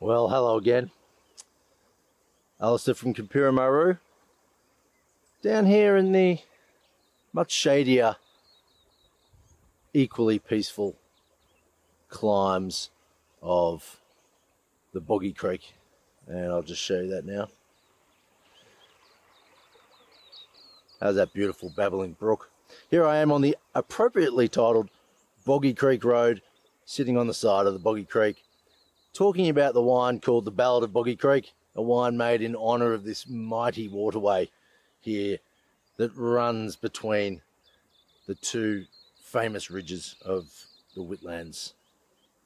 Well, hello again. Alistair from Konpira, Maru. Down here in the much shadier, equally peaceful climbs of the Boggy Creek. And I'll just show you that now. How's that beautiful babbling brook? Here I am on the appropriately titled Boggy Creek Road, sitting on the side of the Boggy Creek, talking about the wine called the Ballad of Boggy Creek, a wine made in honour of this mighty waterway here that runs between the two famous ridges of the Whitlands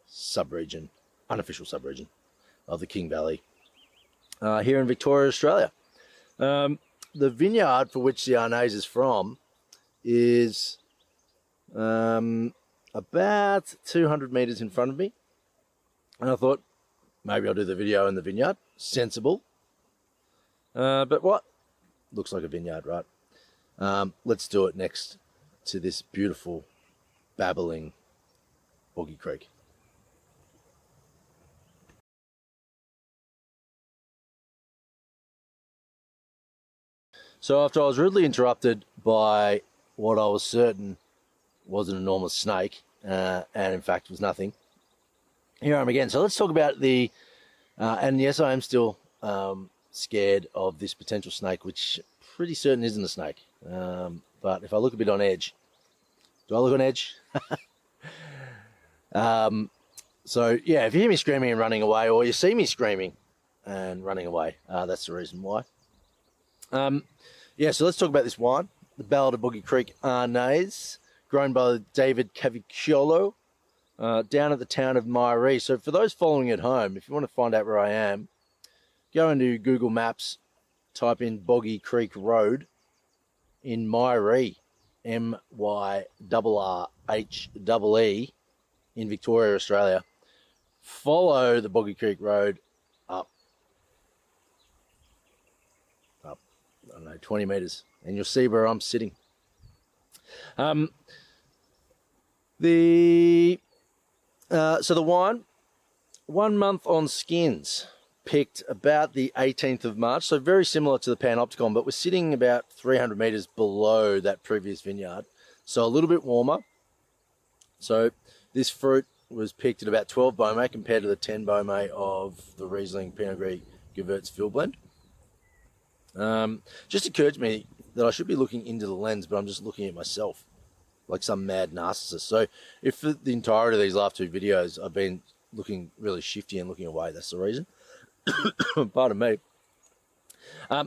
sub-region, unofficial sub-region of the King Valley here in Victoria, Australia. The vineyard for which the Arnaise is from is about 200 metres in front of me. And I thought, maybe I'll do the video in the vineyard. Sensible. But what? Looks like a vineyard, right? Let's do it next to this beautiful, babbling Boggy Creek. So after I was rudely interrupted by what I was certain was an enormous snake, and in fact was nothing, here I am again. So let's talk about the, and yes, I am still scared of this potential snake, which pretty certain isn't a snake. But if I look a bit on edge, do I look on edge? So yeah, if you hear me screaming and running away, or you see me screaming and running away, that's the reason why. Yeah, so let's talk about this wine, the Ballad of Boggy Creek Arnaise, grown by David Cavicchiolo, down at the town of Maru. So for those following at home, if you want to find out where I am, go into Google Maps, type in Boggy Creek Road in Maru, M-Y-R-R-H-E-E, in Victoria, Australia. Follow the Boggy Creek Road up, I don't know, 20 metres, and you'll see where I'm sitting. So the wine, 1 month on skins, picked about the 18th of March, so very similar to the Panopticon, but we're sitting about 300 metres below that previous vineyard, so a little bit warmer. So this fruit was picked at about 12 Beaumet compared to the 10 Beaumet of the Riesling Pinot Gris Gewürztraminer blend. Just occurred to me that I should be looking into the lens, but I'm just looking at myself like some mad narcissist. So if for the entirety of these last two videos I've been looking really shifty and looking away, that's the reason. Pardon me.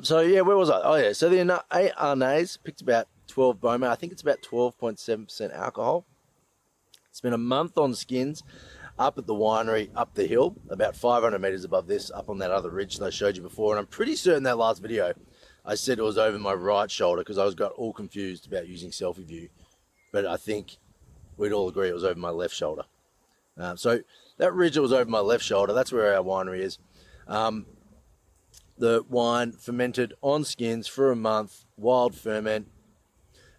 So yeah, where was I? Oh yeah, so the Arnaise picked about 12 Beaumet. I think it's about 12.7% alcohol. It's been a month on skins, up at the winery, up the hill, about 500 metres above this, up on that other ridge that I showed you before. And I'm pretty certain that last video I said it was over my right shoulder because I got all confused about using selfie view. But I think we'd all agree it was over my left shoulder. So that ridge that was over my left shoulder, that's where our winery is. The wine fermented on skins for a month, wild ferment,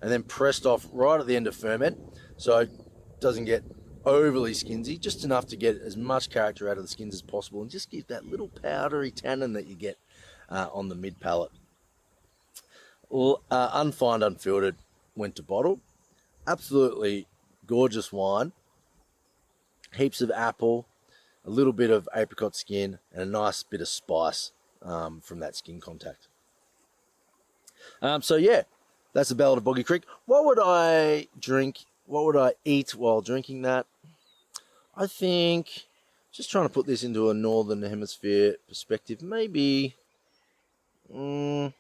and then pressed off right at the end of ferment. So it doesn't get overly skinsy, just enough to get as much character out of the skins as possible and just give that little powdery tannin that you get on the mid palate. Unfined, unfiltered, went to bottle. Absolutely gorgeous wine. Heaps of apple, a little bit of apricot skin, and a nice bit of spice from that skin contact. So yeah, that's the Ballad of Boggy Creek. What would I drink? What would I eat while drinking that? I think, just trying to put this into a Northern Hemisphere perspective, maybe, I was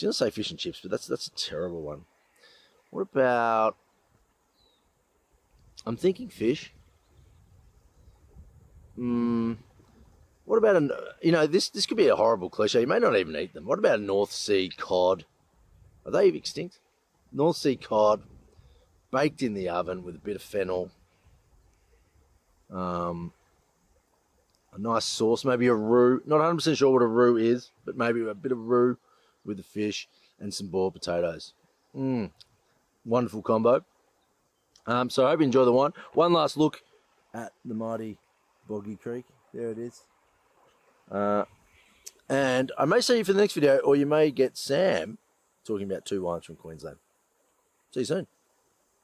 going to say fish and chips, but that's a terrible one. What about, I'm thinking fish. What about, this could be a horrible cliche. You may not even eat them. What about a North Sea cod? Are they extinct? North Sea cod, baked in the oven with a bit of fennel. A nice sauce, maybe a roux. Not 100% sure what a roux is, but maybe a bit of roux with the fish and some boiled potatoes. Wonderful combo. So I hope you enjoy the wine. One last look at the mighty Boggy Creek. There it is. And I may see you for the next video, or you may get Sam talking about 2 wines from Queensland. See you soon.